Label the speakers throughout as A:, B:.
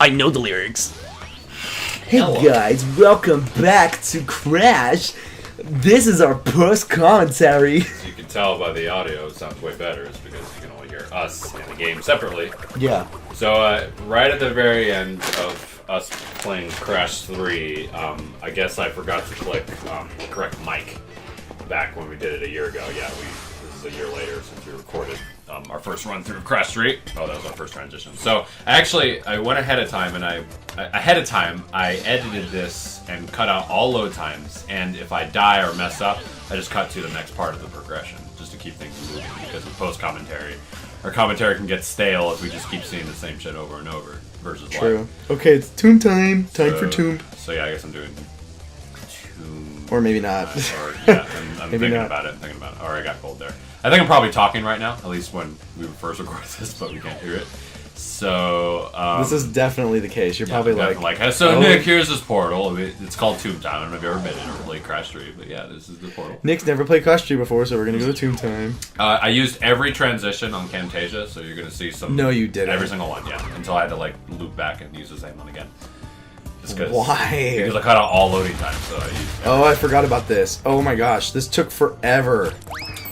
A: I know the lyrics.
B: Hey guys, welcome back to Crash. This is our post commentary.
C: As you can tell by the audio, it sounds way better. It's because you can only hear us and the game separately.
B: Yeah.
C: So, right at the very end of us playing Crash 3, I guess I forgot to click the correct mic back when we did it a year ago. Yeah, this is a year later since we recorded our first run through of Crash 3. Oh, that was our first transition. So, I went ahead of time and I edited this and cut out all load times, and if I die or mess up, I just cut to the next part of the progression, just to keep things moving, because with post-commentary, our commentary can get stale if we just keep seeing the same shit over and over, versus
B: True.
C: live.
B: Okay, it's Tomb time. Time for Tomb.
C: So yeah, I guess I'm doing Tomb.
B: Or maybe not.
C: Or, yeah, I'm thinking about it. Or I got cold there. I think I'm probably talking right now, at least when we first recorded this, but we can't hear it. So,
B: this is definitely the case. You're probably like,
C: so Nick, here's this portal. It's called Tomb Time. I don't know if you've ever been in or played Crash 3, but yeah, this is the portal.
B: Nick's never played Crash 3 before, so we're gonna go to Tomb Time.
C: I used every transition on Camtasia, so you're gonna see some.
B: No, you didn't.
C: Every single one, yeah. Until I had to loop back and use the same one again.
B: Why?
C: Because I cut out all loading time, so I used.
B: I forgot about this. Oh my gosh, this took forever.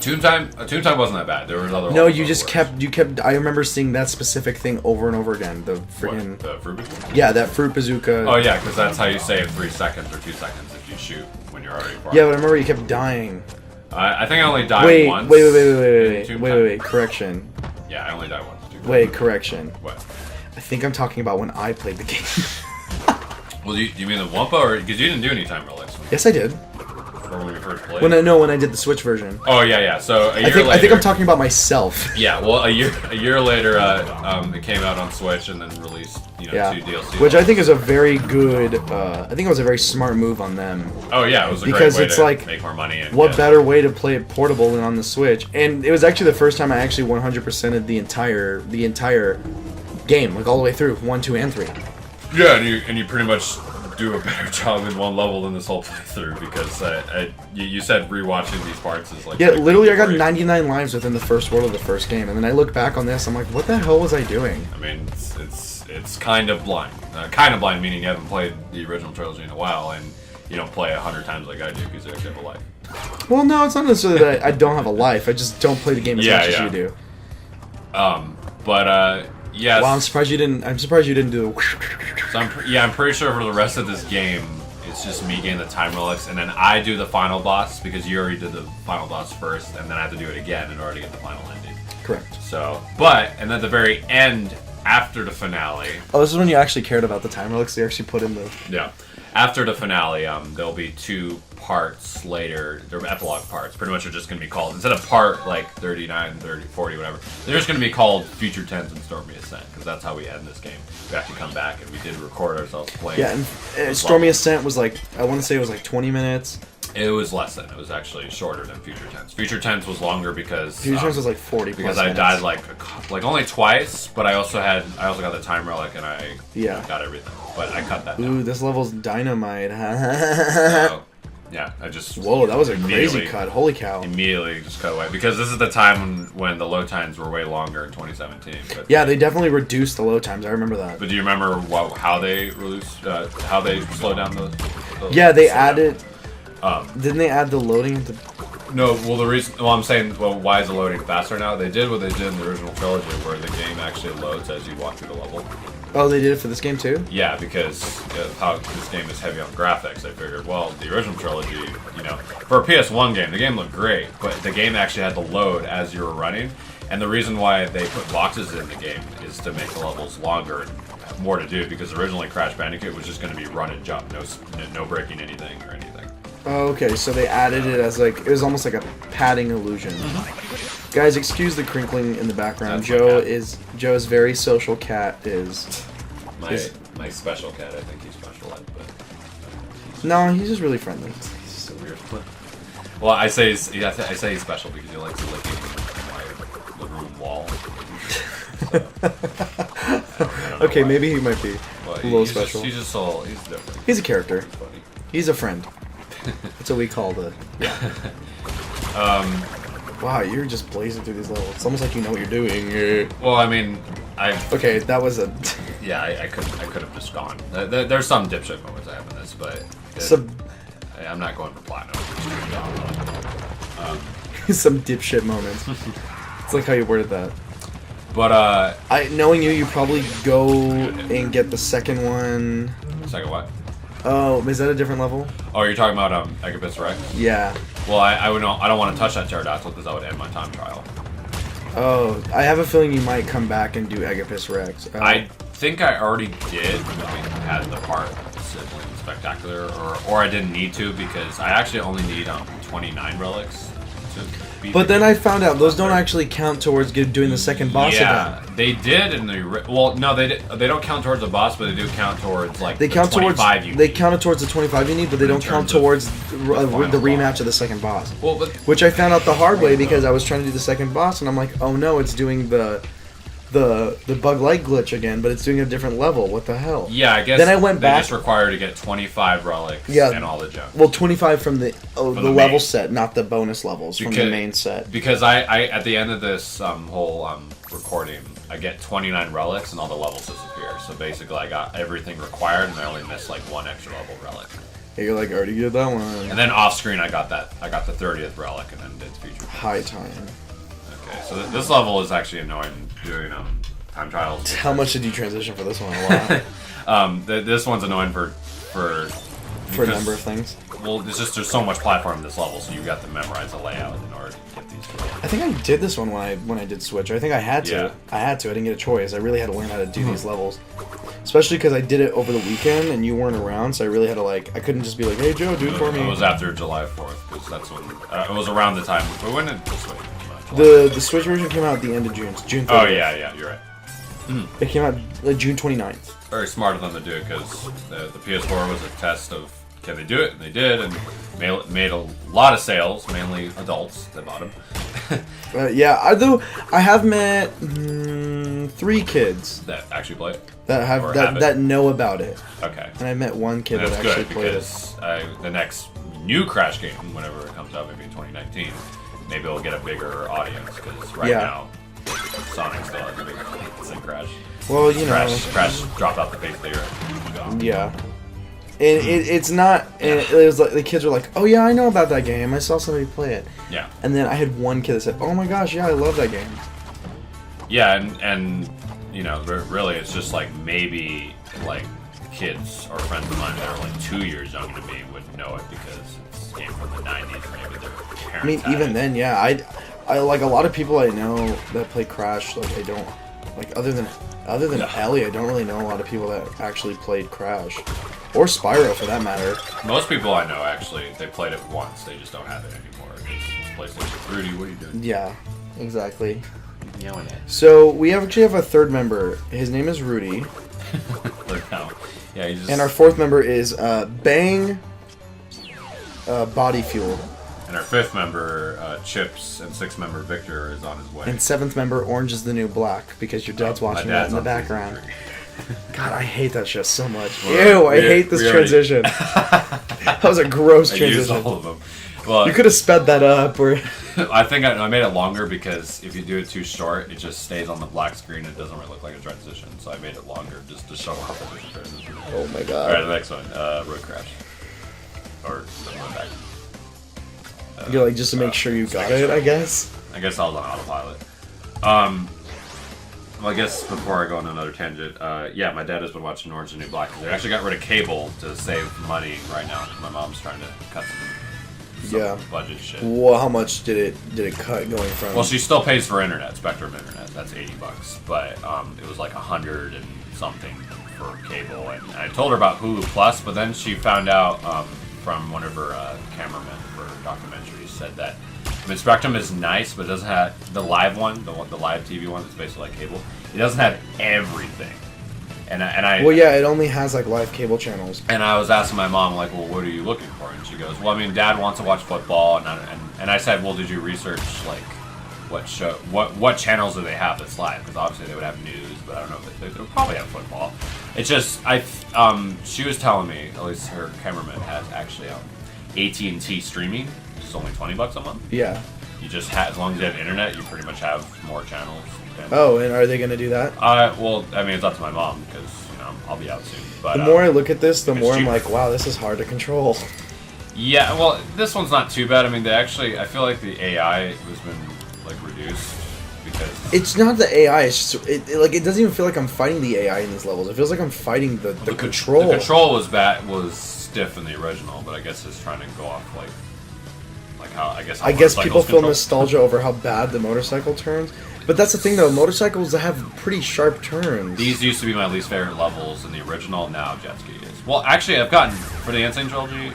C: Tomb Time wasn't that bad. There was other.
B: No, you just kept. I remember seeing that specific thing over and over again. The freaking.
C: The fruit bazooka?
B: Yeah, that fruit bazooka.
C: Oh yeah, because that's how you save 3 seconds or 2 seconds if you shoot when you're already far.
B: Yeah, but I remember you kept dying.
C: I think I only died once.
B: Wait. Correction.
C: Yeah, I only died once.
B: Wait, correction.
C: What?
B: I think I'm talking about when I played the game.
C: Well, do you mean the Wumpa, or because you didn't do any time relays?
B: Yes, I did.
C: Or when we first played?
B: When I did the Switch version.
C: Oh yeah. So a year later.
B: I think I'm talking about myself.
C: Yeah. Well, a year later, it came out on Switch and then released, 2 DLC.
B: Which I think is a very good. I think it was a very smart move on them.
C: Oh yeah, it was a
B: because
C: great way
B: it's
C: to make more money. And
B: what better way to play it portable than on the Switch? And it was actually the first time I actually 100%ed the entire game, like all the way through 1, 2, and 3.
C: Yeah, and you pretty much do a better job in one level than this whole playthrough, because you said rewatching these parts is like...
B: Yeah, literally I got 99 lives within the first world of the first game, and then I look back on this, I'm like, what the hell was I doing?
C: I mean, it's kind of blind. Kind of blind meaning you haven't played the original trilogy in a while, and you don't play 100 times like I do because you actually have a life.
B: Well, no, it's not necessarily that I don't have a life, I just don't play the game as much as you do.
C: Yes.
B: Wow, I'm surprised you didn't do.
C: So I'm pretty sure for the rest of this game, it's just me getting the time relics, and then I do the final boss because you already did the final boss first, and then I have to do it again in order to get the final ending.
B: Correct.
C: So, and at the very end, after the finale.
B: Oh, this is when you actually cared about the time relics. You actually put in the.
C: Yeah. After the finale, there'll be 2 parts later. They're epilogue parts. Pretty much are just going to be called, instead of part like 39, 30, 40, whatever, they're just going to be called Future Tense and Stormy Ascent, because that's how we end this game. We actually come back and we did record ourselves playing.
B: Yeah, and Stormy Ascent was like, I want to say it was like 20 minutes.
C: It was less than. It was actually shorter than Future Tense. Future Tense was longer because
B: Future Tense was like 40
C: because
B: plus
C: I died like only twice, but I also got the time relic and I got everything. But I cut that down.
B: Ooh, this level's dynamite.
C: Yeah, I just...
B: Whoa, that was a crazy cut. Holy cow.
C: Immediately just cut away. Because this is the time when the load times were way longer in 2017. But,
B: yeah, they definitely reduced the load times. I remember that.
C: But do you remember how they slowed down the
B: yeah, they added... didn't they add the loading?
C: No, well, I'm saying, why is the loading faster now? They did what they did in the original trilogy, where the game actually loads as you walk through the level.
B: Oh, they did it for this game too?
C: Yeah, because how this game is heavy on graphics, I figured, well, the original trilogy, for a PS1 game, the game looked great, but the game actually had to load as you were running, and the reason why they put boxes in the game is to make the levels longer and more to do, because originally Crash Bandicoot was just going to be run and jump, no breaking anything or anything.
B: Oh, okay, so they added it as it was almost like a padding illusion. Guys, excuse the crinkling in the background. Joe's very social cat is...
C: My special cat, I think he's special, but...
B: No, he's just really friendly.
C: He's just so weird. Well, I say he's special because he likes to lick my room wall. So,
B: okay, maybe he might be a little special.
C: He's different.
B: He's a character.
C: He's funny.
B: He's a friend. That's what we call the... Yeah. Wow, you're just blazing through these levels. It's almost like you know what you're doing.
C: Well, I mean,
B: Okay, that was a...
C: Yeah, I could have just gone. There's some dipshit moments I have in this, but I'm not going for platinum.
B: Some dipshit moments. It's like how you worded that.
C: But
B: knowing you probably go and get the second one.
C: Second what?
B: Oh, is that a different level?
C: Oh, you're talking about PAGBros Rex?
B: Yeah.
C: Well, I don't want to touch that pterodactyl because that would end my time trial.
B: Oh, I have a feeling you might come back and do PAGBros Rex.
C: I think I already did when we had the part Sibling Spectacular, or I didn't need to because I actually only need 29 relics to beat.
B: But then I found out those don't actually count towards doing the second boss
C: yeah,
B: event.
C: they did in the well, no, they don't count towards the boss, but they do count towards like
B: They count
C: the 25
B: towards
C: you
B: they
C: need.
B: counted towards the 25 you need, but they don't count towards the rematch of the second boss.
C: Well, but
B: Which I found out the hard way because I was trying to do the second boss and I'm like, oh no, it's doing the bug light glitch again, but it's doing a different level. What the hell?
C: yeah, I guess
B: Then I went
C: they
B: back.
C: just require to get 25 relics
B: Yeah.
C: and all the gems.
B: Well, 25 from the
C: the
B: level
C: main.
B: set, not the bonus levels from the main set.
C: Because I at the end of this whole recording, I get 29 relics and all the levels disappear. So basically, I got everything required, and I only missed like one extra level relic.
B: Yeah, you're like, I already did that one.
C: And then off screen, I got the 30th relic, and then did feature.
B: High time.
C: Okay, so this level is actually annoying doing time trials.
B: How much did you transition for this one? A lot.
C: This one's annoying for
B: For a number of things.
C: Well, there's so much platform in this level, so you got to memorize the layout in order to get these.
B: I think I did this one when I did Switch. I think I had to.
C: Yeah.
B: I had to. I didn't get a choice. I really had to learn how to do these levels. Especially because I did it over the weekend and you weren't around, so I really had to I couldn't just be like, hey Joe, do it for me.
C: It was after July 4th, because that's when it was around the time. But when did this one?
B: The Switch version came out at the end of June. It's June 30th.
C: Oh yeah, you're right.
B: It came out June 29th.
C: Very smart of them to do it because the PS4 was a test of can they do it, and they did, and made a lot of sales, mainly adults that bought them.
B: Yeah, although I have met 3 kids
C: That actually play it.
B: that have
C: Or have it.
B: that know about it,
C: Okay.
B: and I met one kid
C: That's
B: that actually
C: good
B: played it.
C: because the next new Crash game, whenever it comes out, maybe in 2019, maybe it'll get a bigger audience because right
B: Yeah.
C: now Sonic still has a big audience in Crash.
B: Well, you know,
C: Crash dropped off the face of the earth.
B: yeah. And it's not. And it was like the kids were like, "Oh yeah, I know about that game. I saw somebody play it."
C: Yeah.
B: And then I had one kid that said, "Oh my gosh, yeah, I love that game."
C: Yeah, and you know, really, it's just like maybe like kids or friends of mine that are like 2 years younger than me would know it because it's a game from the 90s. Maybe their parents.
B: I mean,
C: had
B: even
C: it.
B: then, yeah, I like a lot of people I know that play Crash. Like I don't like other than Ellie, I don't really know a lot of people that actually played Crash or Spyro for that matter.
C: Most people I know actually they played it once. They just don't have it anymore. It's PlayStation. Rudy, what are you doing?
B: Yeah, exactly.
C: Yelling at.
B: So we actually have a third member. His name is Rudy,
C: No. Yeah, you just.
B: and our fourth member is Bang Body Fuel,
C: And our fifth member, Chips, and sixth member Victor is on his way.
B: and seventh member Orange is the New Black because your dad's watching that in the
C: on
B: background.
C: season
B: God, I hate that show so much.
C: Well,
B: Ew, I hate this
C: we already-
B: transition. That was a gross
C: I used
B: transition.
C: all of them. Well,
B: You could have sped that up, or
C: I think I made it longer because if you do it too short, it just stays on the black screen. And it doesn't really look like a transition. So I made it longer just to show off the different transitions.
B: oh my
C: All
B: god.
C: right, the next one, Road Crash, or going back.
B: You're like just to make sure you got it, I guess.
C: I guess I was on autopilot. Well, I guess before I go on another tangent, yeah, my dad has been watching Orange and New Black. They actually got rid of cable to save money right now. My mom's trying to cut some
B: Yeah.
C: budget shit.
B: Well, how much did it cut going from?
C: Well, she still pays for internet, Spectrum internet. That's $80, but it was like 100 and something for cable. And I told her about Hulu Plus, but then she found out from one of her cameramen for documentaries said that I mean, Spectrum is nice, but it doesn't have the live one, the live TV one that's basically like cable. It doesn't have everything. And I
B: Well, yeah, it only has like live cable channels.
C: And I was asking my mom, like, well, what are you looking for? And she goes, well, I mean, Dad wants to watch football. And I said, well, did you research, like, what channels do they have that's live? Because obviously they would have news, but I don't know if they would probably have football. It's just, she was telling me, at least her cameraman has actually AT&T streaming, which is only $20 a month.
B: Yeah.
C: You just have, as long as you have internet, you pretty much have more channels.
B: Oh, and are they gonna do that?
C: Well, I mean, it's up to my mom because, you know, I'll be out soon. But
B: the more I look at this, the more I'm
C: cheaper.
B: like, wow, this is hard to control.
C: Yeah, well, this one's not too bad. I mean, I feel like the AI has been like reduced because
B: It's not the AI. It's just it doesn't even feel like I'm fighting the AI in these levels. It feels like I'm fighting the control.
C: The control was stiff in the original, but I guess it's trying to go off like how I guess. How
B: I guess people feel
C: control.
B: nostalgia over how bad the motorcycle turns. But that's the thing, though. Motorcycles have pretty sharp turns.
C: These used to be my least favorite levels in the original. Now jet ski is. Well, actually, I've gotten for the Insane Trilogy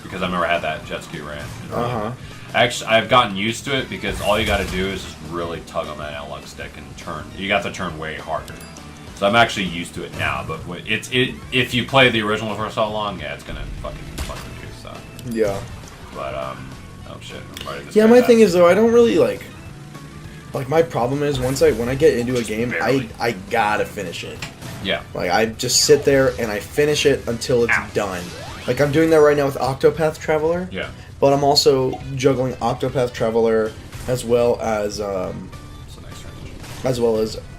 C: because I've never had that jet ski ran. Actually, I've gotten used to it because all you got to do is just really tug on that analog stick and turn. You got to turn way harder. So I'm actually used to it now. But if you play the original for so long, yeah, it's gonna fucking you. So.
B: Yeah.
C: But oh shit.
B: Yeah, my thing is though, I don't really like my problem is when I get into a game, I gotta finish it.
C: Yeah.
B: Like I just sit there and I finish it until it's done. Like I'm doing that right now with Octopath Traveler.
C: Yeah.
B: But I'm also juggling Octopath Traveler as well as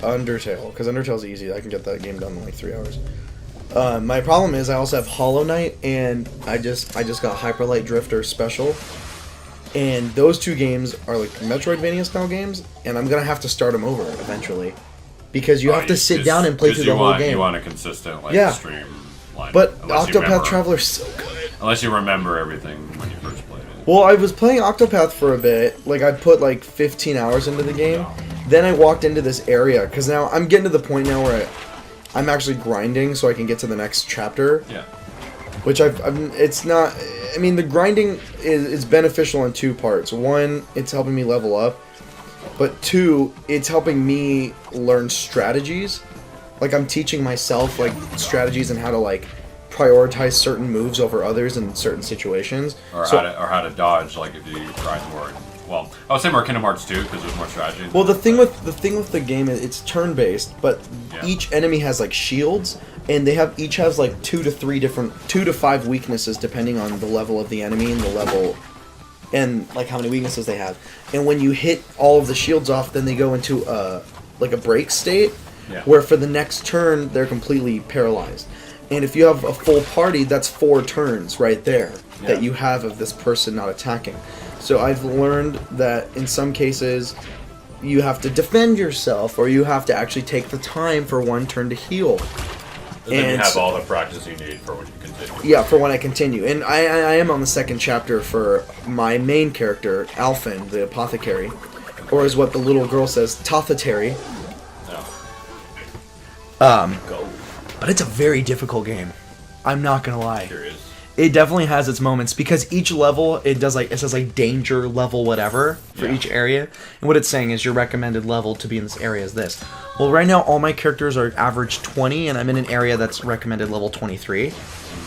B: Undertale, because Undertale's easy. I can get that game done in like 3 hours. My problem is I also have Hollow Knight, and I just got Hyper Light Drifter Special, and those two games are like Metroidvania style games, and I'm gonna have to start them over eventually, because you have to sit down and play through the whole game.
C: You want a consistent stream line.
B: But Octopath Traveler's so good.
C: Unless you remember everything when you first played it.
B: Well, I was playing Octopath for a bit. Like I put like 15 hours into the game. Then I walked into this area, because now I'm getting to the point now where I'm actually grinding so I can get to the next chapter.
C: Yeah.
B: Which it's not, I mean, the grinding is beneficial in two parts. One, it's helping me level up. But two, it's helping me learn strategies. Like I'm teaching myself like strategies and how to like prioritize certain moves over others in certain situations.
C: Or how to dodge, like if you grind more. Well, I would say more Kingdom Hearts 2 because there's more strategy.
B: Well, the thing with the game is it's turn-based, but each enemy has like shields, and each has like 2 to 5 weaknesses depending on the level of the enemy and the level and like how many weaknesses they have. And when you hit all of the shields off, then they go into like a break state, where for the next turn they're completely paralyzed. And if you have a full party, that's 4 turns right there that you have of this person not attacking. So I've learned that in some cases, you have to defend yourself, or you have to actually take the time for one turn to heal.
C: And then you have all the practice you need for when you continue.
B: Yeah, for when I continue. And I am on the second chapter for my main character, Alphen, the apothecary. Or as what the little girl says, Tothatary. But it's a very difficult game. I'm not gonna lie.
C: Sure is.
B: It definitely has its moments, because each level it says like danger level whatever for each area, and what it's saying is your recommended level to be in this area is this. Well, right now all my characters are average 20, and I'm in an area that's recommended level 23,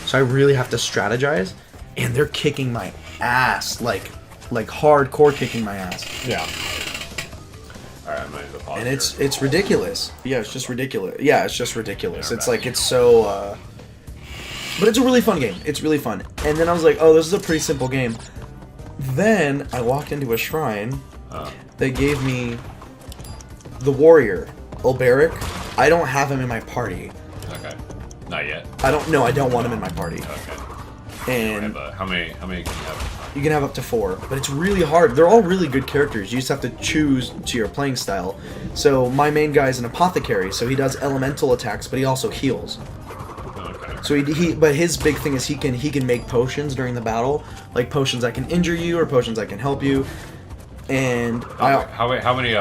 B: so I really have to strategize, and they're kicking my ass, like hardcore kicking my ass.
C: Yeah. Alright, I'm ready to pause.
B: And it's ridiculous. Yeah, it's just ridiculous. Yeah, it's just ridiculous. It's like it's so. But it's a really fun game. It's really fun. And then I was like, oh, this is a pretty simple game. Then I walked into a shrine. They gave me the warrior, Ulberic. I don't have him in my party.
C: Okay. Not yet.
B: I don't want him in my party.
C: Okay.
B: And
C: how many can you have?
B: You can have up to 4, but it's really hard. They're all really good characters. You just have to choose to your playing style. So my main guy is an apothecary, so he does elemental attacks, but he also heals. So but his big thing is he can make potions during the battle, like potions that can injure you or potions that can help you. And
C: how many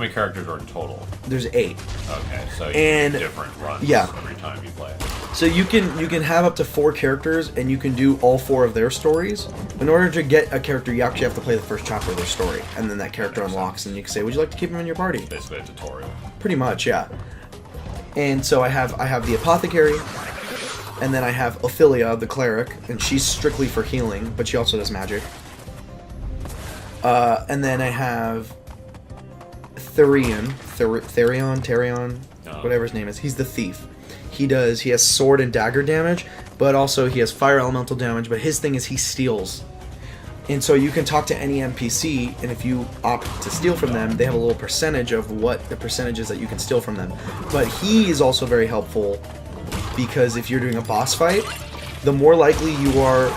C: characters are in total?
B: There's 8.
C: Okay, so you do different runs every time you play.
B: So you can have up to 4 characters, and you can do all 4 of their stories. In order to get a character, you actually have to play the first chapter of their story, and then that character unlocks, and you can say, "Would you like to keep him in your party?"
C: It's basically a tutorial.
B: Pretty much, yeah. And so I have the apothecary, and then I have Ophelia, the cleric, and she's strictly for healing, but she also does magic. And then I have Therion, whatever his name is. He's the thief. He has sword and dagger damage, but also he has fire elemental damage, but his thing is he steals. And so you can talk to any NPC, and if you opt to steal from them, they have a little percentage of what the percentage is that you can steal from them. But he is also very helpful because if you're doing a boss fight, the more likely you are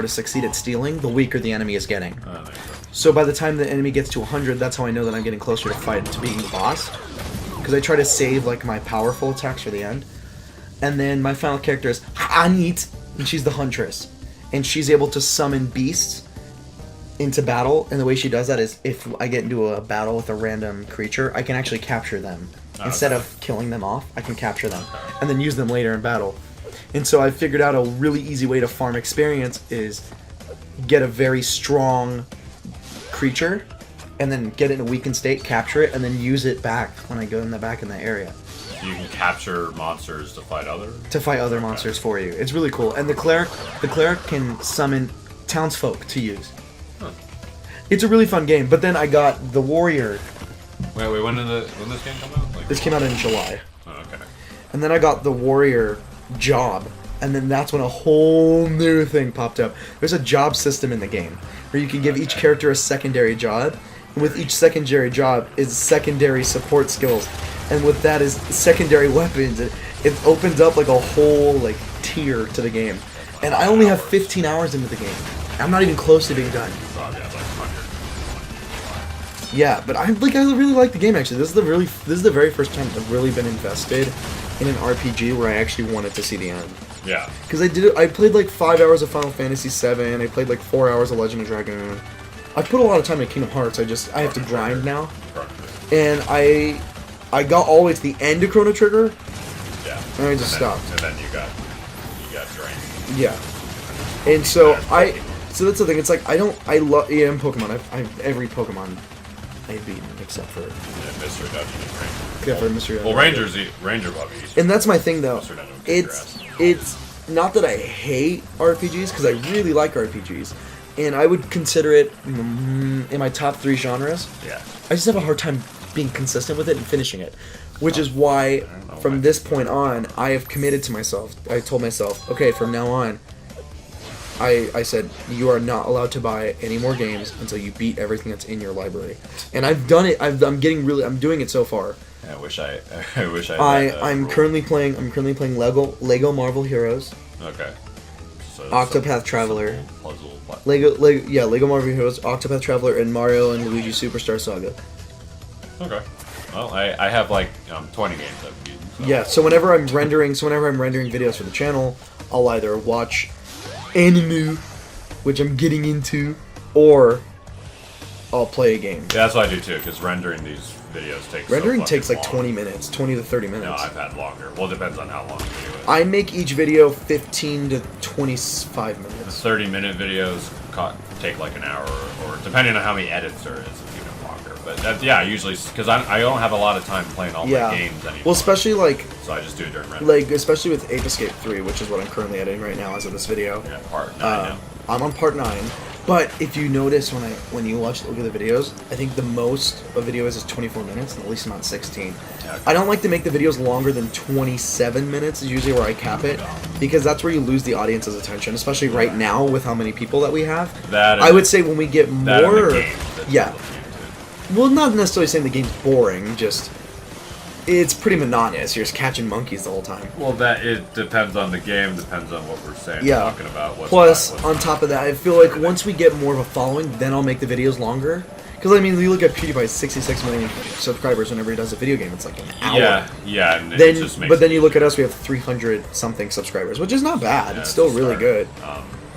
B: to succeed at stealing, the weaker the enemy is getting. So by the time the enemy gets to 100, that's how I know that I'm getting closer to beating the boss. Because I try to save like my powerful attacks for the end. And then my final character is Anit, and she's the Huntress. And she's able to summon beasts into battle, and the way she does that is if I get into a battle with a random creature, I can actually capture them. Instead of killing them off, I can capture them, and then use them later in battle. And so I figured out a really easy way to farm experience is get a very strong creature, and then get it in a weakened state, capture it, and then use it back when I go back in the area.
C: You can capture monsters to fight
B: other monsters for you. It's really cool. And the cleric can summon townsfolk to use. Huh. It's a really fun game. But then I got the warrior.
C: Wait, when this game come out? Like,
B: this came out in July.
C: Oh, okay.
B: And then I got the warrior job, and then that's when a whole new thing popped up. There's a job system in the game where you can give each character a secondary job, and with each secondary job is secondary support skills. And with that is secondary weapons. It opens up like a whole like tier to the game. And I only have 15 hours into the game. I'm not even close to being done. Yeah, but I really like the game actually. This is the very first time I've really been invested in an RPG where I actually wanted to see the end.
C: Yeah.
B: Because I played like 5 hours of Final Fantasy VII. I played like 4 hours of Legend of Dragoon. I put a lot of time in Kingdom Hearts. I have to grind now. And I got all the way to the end of Chrono Trigger.
C: Yeah.
B: And I just stopped.
C: And then you got drained.
B: Yeah. And so that's the thing. It's like I'm Pokemon. I've every Pokemon I've beaten except for
C: Mr. Dungeon and Ranger.
B: Except for Mr. Dungeon.
C: Well, Ranger Bobby.
B: And that's my thing though.
C: Mr. Dungeon
B: It's not that I hate RPGs because I really like RPGs, and I would consider it in my top 3 genres.
C: Yeah.
B: I just have a hard time being consistent with it and finishing it, which is why from this point on I have committed to myself. I told myself, okay, from now on I said you are not allowed to buy any more games until you beat everything that's in your library. And I've done it. I'm doing it so far.
C: I wish I
B: I'm currently playing Lego Marvel Heroes.
C: Okay. So
B: Octopath Traveler.
C: Puzzle.
B: Lego Marvel Heroes, Octopath Traveler, and Mario and Luigi Superstar Saga.
C: Okay. Well, I have like 20 games I've beaten. So.
B: Yeah. So whenever I'm rendering videos for the channel, I'll either watch anime, which I'm getting into, or I'll play a game.
C: Yeah, that's what I do too, because rendering these videos takes
B: takes like
C: long.
B: 20 minutes, 20 to 30 minutes.
C: No, I've had longer. Well, it depends on how long the video is.
B: I make each video 15 to 25 minutes.
C: The 30-minute videos take like an hour, or depending on how many edits there is, it's even longer. But yeah, usually because I don't have a lot of time playing all my games anymore.
B: Well, especially so
C: I just do it during rendering.
B: Especially with Ape Escape 3, which is what I'm currently editing right now as of this video.
C: Yeah, part 9 now.
B: I'm on part 9. But if you notice when you look at the videos, I think the most a video is 24 minutes, and the least amount 16. Okay. I don't like to make the videos longer than 27 minutes is usually where I cap it, because that's where you lose the audience's attention, especially right now with how many people that we have. I would say when we get more... Well, not necessarily saying the game's boring, just... It's pretty monotonous. You're just catching monkeys the whole time.
C: Well, it depends on the game, depends on what we're saying, talking about.
B: Plus, on top of that, I feel like once we get more of a following, then I'll make the videos longer. Because, I mean, you look at PewDiePie's 66 million subscribers whenever he does a video game, it's like an hour.
C: Yeah, and it just makes
B: then you look at us, we have 300-something subscribers, which is not bad. Yeah, it's still really good.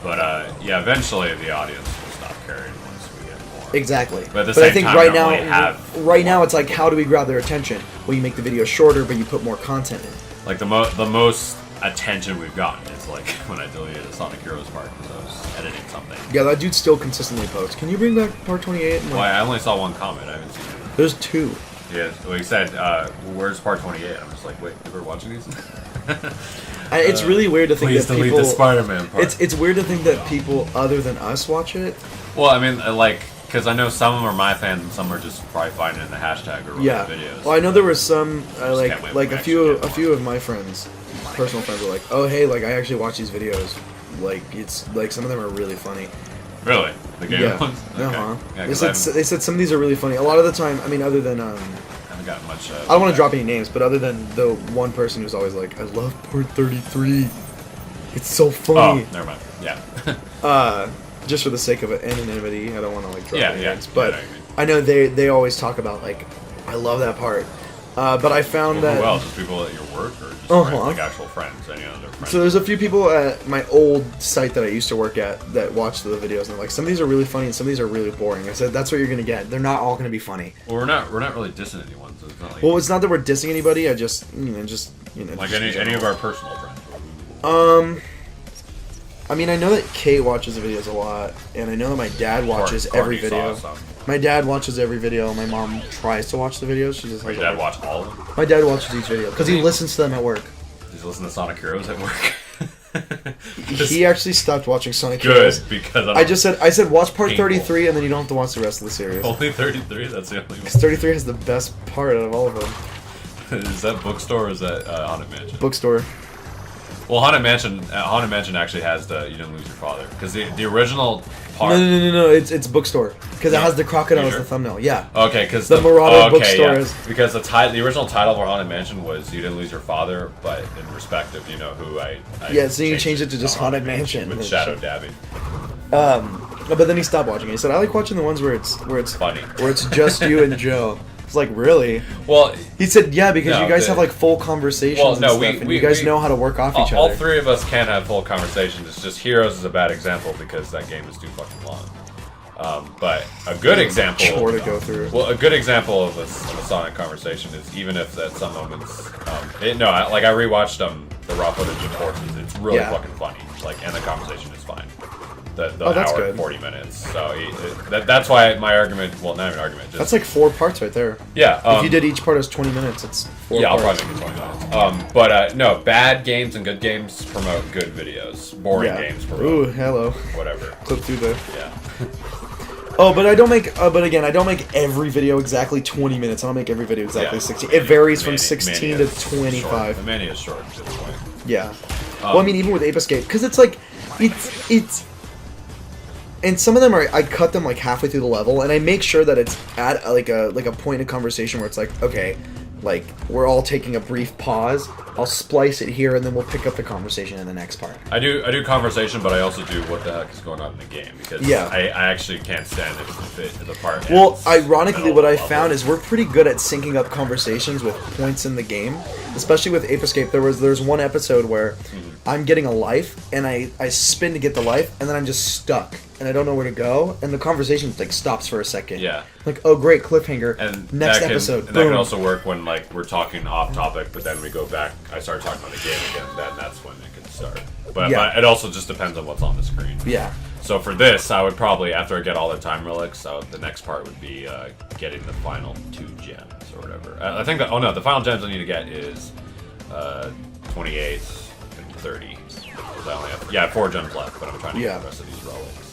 C: Eventually the audience will stop caring once we get more.
B: Exactly.
C: But I think
B: right now it's like, how do we grab their attention? Well, you make the video shorter, but you put more content in.
C: Like the most attention we've gotten is like when I deleted the Sonic Heroes part because I was editing something.
B: Yeah, that dude still consistently posts. Can you bring back part 28?
C: Well, I only saw one comment. I haven't seen it.
B: There's 2.
C: Yeah, well, he said, "Where's part 28?" I'm just like, wait, you were watching these?
B: It's really weird to think that people...
C: Please delete the Spider-Man part.
B: It's weird to think that people other than us watch it.
C: Well, I mean, because I know some of them are my fans and some are just probably finding it in the hashtag or videos.
B: Well, I know there were some, a few of my friends, personal friends, were like, oh, hey, I actually watch these videos. It's, some of them are really funny.
C: Really? The game
B: Yeah.
C: ones? Okay.
B: Uh-huh.
C: Yeah,
B: They
C: 'cause
B: said, they said some of these are really funny. A lot of the time, I mean, other than
C: I haven't gotten much.
B: I don't want to drop any names, but other than the one person who's always like, I love part 33. It's so funny.
C: Oh, never mind. Yeah.
B: Just for the sake of anonymity, I don't want to like drop any
C: Yeah.
B: names. But
C: Yeah, I know what you mean.
B: I know they always talk about like, I love that part. But I found
C: Well,
B: that.
C: who else? Just people at your work, or just
B: Uh-huh.
C: friends, like actual friends? Any other friends?
B: So there's a few people at my old site that I used to work at that watch the videos and they're like, some of these are really funny and some of these are really boring. I said, that's what you're gonna get. They're not all gonna be funny.
C: Well, we're not really dissing anyone, so it's not like.
B: Well, it's not that we're dissing anybody. I just
C: like
B: just in
C: any
B: general.
C: of our personal friends.
B: I mean, I know that Kate watches the videos a lot, and I know that my dad watches every
C: Courtney saw
B: video.
C: some.
B: My dad watches every video. My mom tries to watch the videos. She just
C: Your
B: has
C: dad
B: a-
C: watch all of them?
B: My dad watches each video because he listens to them at work.
C: Does he listen to Sonic Heroes at work?
B: He actually stopped watching Sonic
C: Good,
B: Heroes.
C: because
B: I said watch part
C: Painful.
B: 33, and then you don't have to watch the rest of the series.
C: Only 33? That's the only one.
B: 33 has the best part out of all of them.
C: Is that bookstore or is that Haunted Mansion?
B: Bookstore.
C: Well, Haunted Mansion actually has the You Didn't Lose Your Father. Because the original part...
B: No. It's bookstore because it
C: No.
B: has the crocodile
C: You
B: as
C: sure?
B: the thumbnail. Yeah.
C: Okay, because
B: The Marauder bookstore is-
C: because the original title for Haunted Mansion was You Didn't Lose Your Father, but in respect of who I
B: Yeah, so you changed it to just Haunted Mansion.
C: with Shadow Dabbing.
B: But then he stopped watching it. He said, "I like watching the ones where it's
C: Funny.
B: where it's just you and Joe." It's like, really?
C: Well,
B: He said, "Yeah, because
C: No,
B: you guys
C: the-
B: have like full conversations
C: Well,
B: and
C: no,
B: stuff,
C: we-
B: and
C: we-
B: you guys
C: we-
B: know how to work off each
C: all
B: other."
C: three of us can have full conversations. It's just Heroes is a bad example because that game is too fucking long. But a good example.
B: Chore to go through.
C: Well, a good example of a Sonic conversation is even if at some moments, I rewatched the raw footage of Forces. It's really
B: Yeah.
C: fucking funny. And the conversation is fine. The
B: Oh, that's
C: hour
B: good.
C: and 40 minutes. So that's why my argument. Well, not even argument. Just,
B: That's like 4 parts right there.
C: yeah.
B: If you did each part as 20 minutes, it's 4
C: Yeah, I'll
B: parts.
C: probably make it 20 minutes. But no, bad games and good games promote good videos. Boring games promote
B: Ooh, hello.
C: whatever.
B: Clip through the.
C: Yeah.
B: Oh, but I don't make. But again, I don't make every video exactly 20 minutes. I don't make every video exactly
C: Yeah.
B: 16. It varies from
C: Mania-
B: 16
C: Mania
B: to
C: is
B: 25.
C: Short. The Mania is short at this point.
B: Yeah. Well, I mean, even with Ape Escape, because it's like, it's, and some of them are, I cut them like halfway through the level, and I make sure that it's at like a point in conversation where it's like, okay, like we're all taking a brief pause. I'll splice it here, and then we'll pick up the conversation in the next part.
C: I do conversation, but I also do what the heck is going on in the game because
B: Yeah.
C: I actually can't stand it if the part.
B: Well,
C: ends
B: ironically,
C: middle
B: what I
C: level.
B: found is we're pretty good at syncing up conversations with points in the game, especially with Ape Escape. There's one episode where I'm getting a life, and I spin to get the life, and then I'm just stuck, and I don't know where to go, and the conversation like stops for a second.
C: Yeah.
B: Like, oh great, cliffhanger.
C: And
B: Next
C: that can,
B: episode.
C: and that can
B: boom.
C: also work when like we're talking off topic, but then we go back. I start talking about the game again. Then that's when it can start. But it also just depends on what's on the screen.
B: Yeah.
C: So for this, I would probably, after I get all the time relics, the next part would be getting the final 2 gems or whatever. I think that, the final gems I need to get is 28 and 30. 'Cause I only have 4 gems left, but I'm trying to get the rest of these relics.